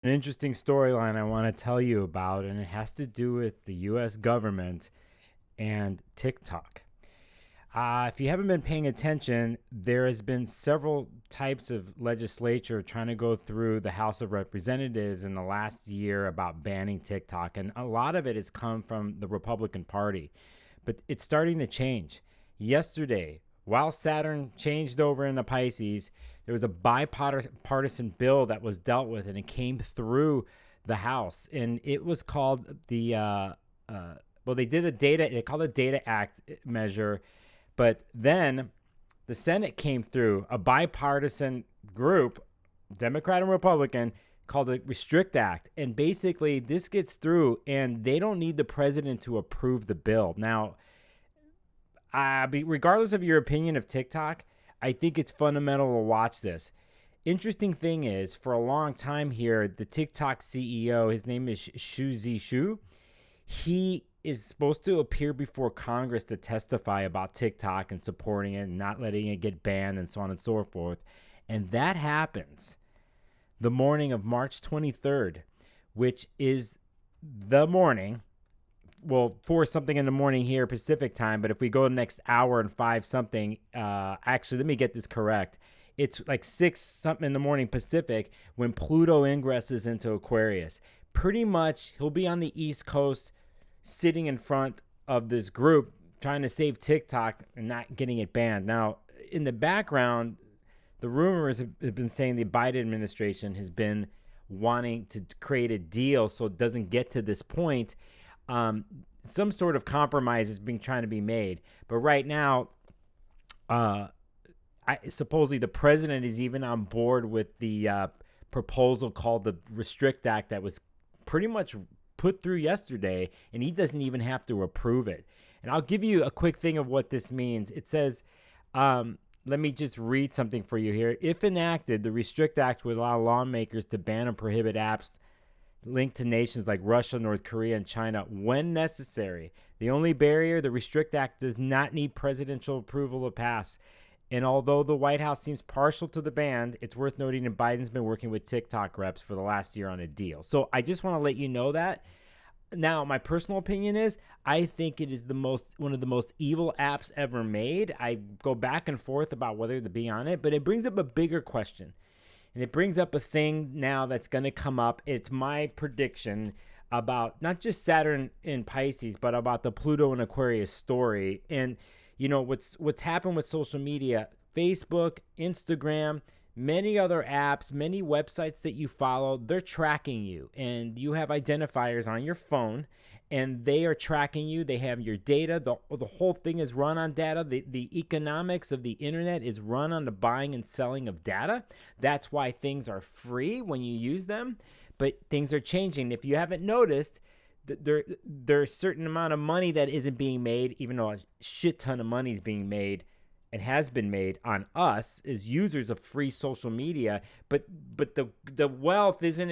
An interesting storyline I want to tell you about, and it has to do with the US government and TikTok. If you haven't been paying attention, there has been several types of legislature trying to go through the House of Representatives in the last year about banning TikTok, and a lot of it has come from the Republican Party. But it's starting to change. Yesterday, while Saturn changed over into Pisces, there was a bipartisan bill that was dealt with, and it came through the House, and it was called well, they called it Data Act measure, but then the Senate came through, a bipartisan group, Democrat and Republican, called it Restrict Act. And basically, this gets through, and they don't need the president to approve the bill. Now, regardless of your opinion of TikTok, I think it's fundamental to watch this. Interesting thing is, for a long time here, the TikTok CEO, his name is Shu Zishu, he is supposed to appear before Congress to testify about TikTok and supporting it and not letting it get banned and so on and so forth. And that happens the morning of March 23rd, which is the morning, well, 4 something in the morning here Pacific time, but if we go the next hour and 5 something, actually, let me get this correct. It's like 6 something in the morning Pacific when Pluto ingresses into Aquarius. Pretty much, he'll be on the East Coast sitting in front of this group trying to save TikTok and not getting it banned. Now, in the background, the rumors have been saying the Biden administration has been wanting to create a deal so it doesn't get to this point. Some sort of compromise is being trying to be made. But right now, supposedly the president is even on board with the proposal called the Restrict Act that was pretty much put through yesterday, and he doesn't even have to approve it. And I'll give you a quick thing of what this means. It says, let me just read something for you here. If enacted, the Restrict Act would allow lawmakers to ban and prohibit apps linked to nations like Russia, North Korea, and China when necessary. The only barrier, the Restrict Act does not need presidential approval to pass. And although the White House seems partial to the ban, it's worth noting that Biden's been working with TikTok reps for the last year on a deal. So I just want to let you know that. Now, my personal opinion is I think it is one of the most evil apps ever made. I go back and forth about whether to be on it, but it brings up a bigger question. And it brings up a thing now that's going to come up. It's my prediction about not just Saturn in Pisces, but about the Pluto and Aquarius story. And what's happened with social media, Facebook, Instagram, many other apps, many websites that you follow, they're tracking you, and you have identifiers on your phone, and they are tracking you. They have your data. The whole thing is run on data. The economics of the internet is run on the buying and selling of data. That's why things are free when you use them, but things are changing. If you haven't noticed, there's a certain amount of money that isn't being made, even though a shit ton of money is being made and has been made on us as users of free social media, but the wealth isn't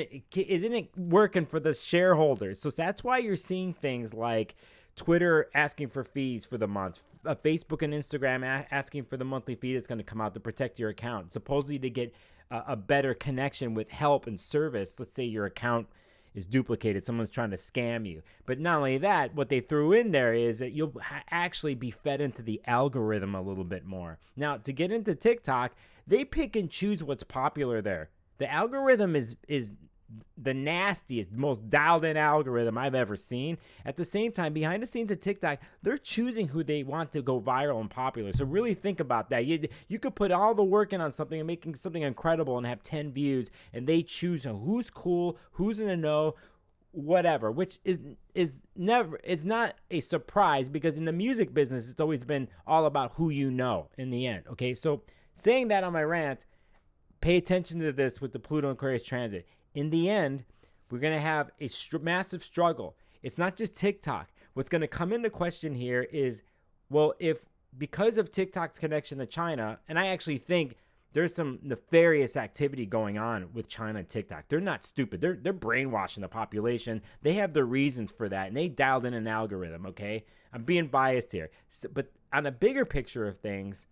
working for the shareholders. So that's why you're seeing things like Twitter asking for fees for the month, Facebook and Instagram asking for the monthly fee that's going to come out to protect your account, supposedly to get a better connection with help and service. Let's say your account is duplicated, someone's trying to scam you. But not only that, what they threw in there is that you'll actually be fed into the algorithm a little bit more. Now, to get into TikTok, they pick and choose what's popular there. The algorithm is the nastiest, most dialed in algorithm I've ever seen. At the same time, behind the scenes of TikTok, they're choosing who they want to go viral and popular. So really think about that. You could put all the work in on something and making something incredible and have 10 views, and they choose who's cool, who's in the know, whatever, which is not a surprise, because in the music business, it's always been all about who you know in the end. Okay, so saying that on my rant, pay attention to this with the Pluto and Aquarius transit. In the end, we're going to have a massive struggle. It's not just TikTok. What's going to come into question here is, well, if because of TikTok's connection to China, and I actually think there's some nefarious activity going on with China and TikTok. They're not stupid. They're brainwashing the population. They have their reasons for that, and they dialed in an algorithm, okay? I'm being biased here. But on a bigger picture of things,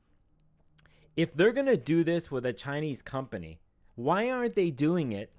if they're going to do this with a Chinese company, why aren't they doing it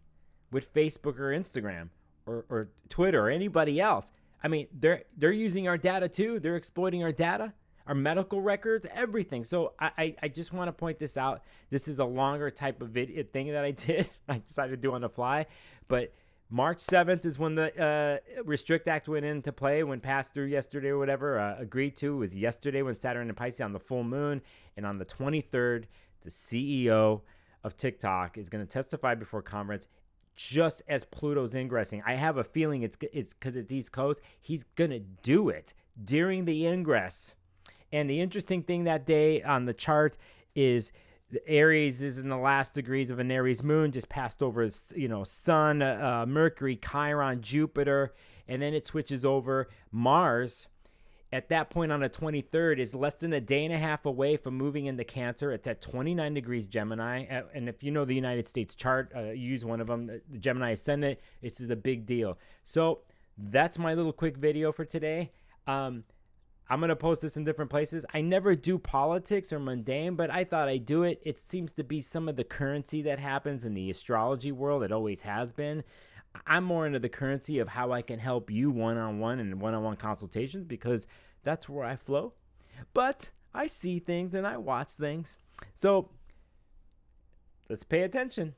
with Facebook or Instagram or Twitter or anybody else. I mean, they're using our data too. They're exploiting our data, our medical records, everything. So I just want to point this out. This is a longer type of video thing that I did. I decided to do on the fly. But March 7th is when the Restrict Act went into play, when passed through yesterday or whatever, agreed to. It was yesterday when Saturn and Pisces on the full moon. And on the 23rd, the CEO of TikTok is going to testify before Congress just as Pluto's ingressing. I have a feeling it's because it's East Coast. He's going to do it during the ingress. And the interesting thing that day on the chart is the Aries is in the last degrees of an Aries moon, just passed over, Sun, Mercury, Chiron, Jupiter, and then it switches over. Mars, at that point on the 23rd, is less than a day and a half away from moving into Cancer. It's at 29 degrees Gemini. And if you know the United States chart, use one of them, the Gemini Ascendant, it's a big deal. So that's my little quick video for today. I'm going to post this in different places. I never do politics or mundane, but I thought I'd do it. It seems to be some of the currency that happens in the astrology world. It always has been. I'm more into the currency of how I can help you one-on-one and one-on-one consultations, because that's where I flow. But I see things and I watch things. So let's pay attention.